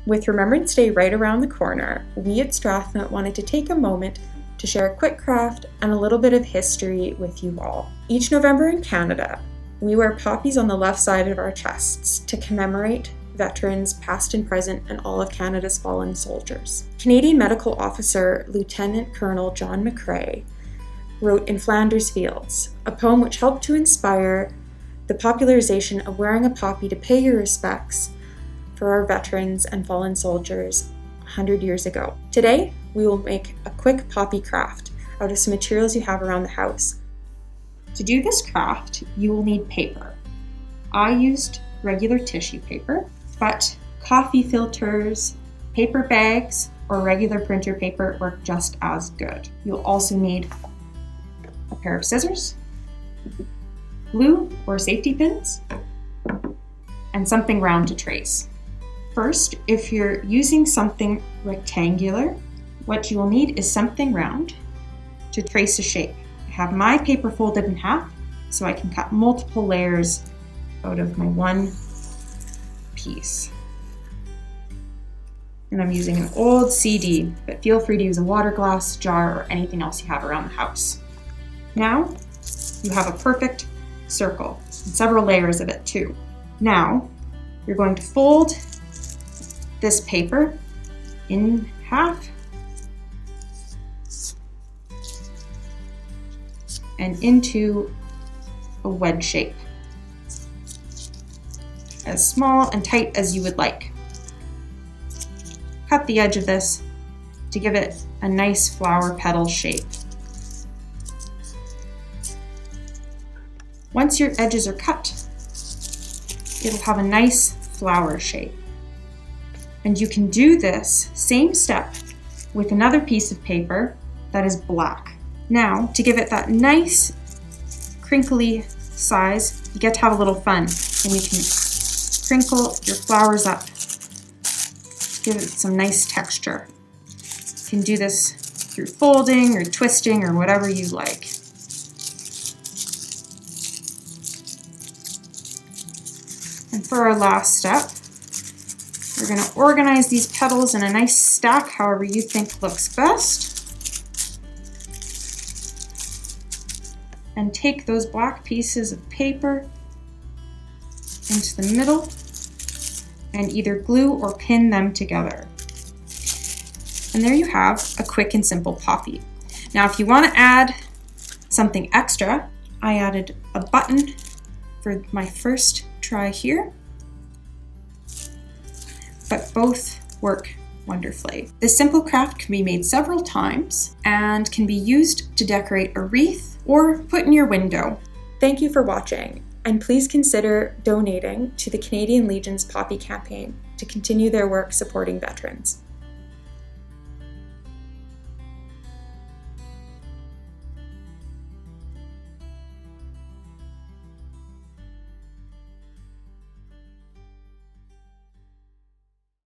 With Remembrance Day right around the corner, we at Strathma wanted to take a moment to share a quick craft and a little bit of history with you all. Each November in Canada, we wear poppies on the left side of our chests to commemorate veterans past and present and all of Canada's fallen soldiers. Canadian Medical Officer Lieutenant Colonel John McCrae wrote In Flanders Fields, a poem which helped to inspire the popularization of wearing a poppy to pay your respects for our veterans and fallen soldiers 100 years ago. Today, we will make a quick poppy craft out of some materials you have around the house. To do this craft, you will need paper. I used regular tissue paper, but coffee filters, paper bags, or regular printer paper work just as good. You'll also need a pair of scissors, glue or safety pins, and something round to trace. First, if you're using something rectangular, what you will need is something round to trace a shape. I have my paper folded in half so I can cut multiple layers out of my one piece. And I'm using an old CD, but feel free to use a water glass, jar, or anything else you have around the house. Now, you have a perfect circle, and several layers of it too. Now, you're going to fold this paper in half and into a wedge shape, as small and tight as you would like. Cut the edge of this to give it a nice flower petal shape. Once your edges are cut, it'll have a nice flower shape. And you can do this same step with another piece of paper that is black. Now, to give it that nice crinkly size, you get to have a little fun, and you can crinkle your flowers up, give it some nice texture. You can do this through folding or twisting or whatever you like. And for our last step, we're going to organize these petals in a nice stack, however you think looks best. And take those black pieces of paper into the middle and either glue or pin them together. And there you have a quick and simple poppy. Now, if you want to add something extra, I added a button for my first try here, but both work wonderfully. This simple craft can be made several times and can be used to decorate a wreath or put in your window. Thank you for watching, and please consider donating to the Canadian Legion's Poppy campaign to continue their work supporting veterans.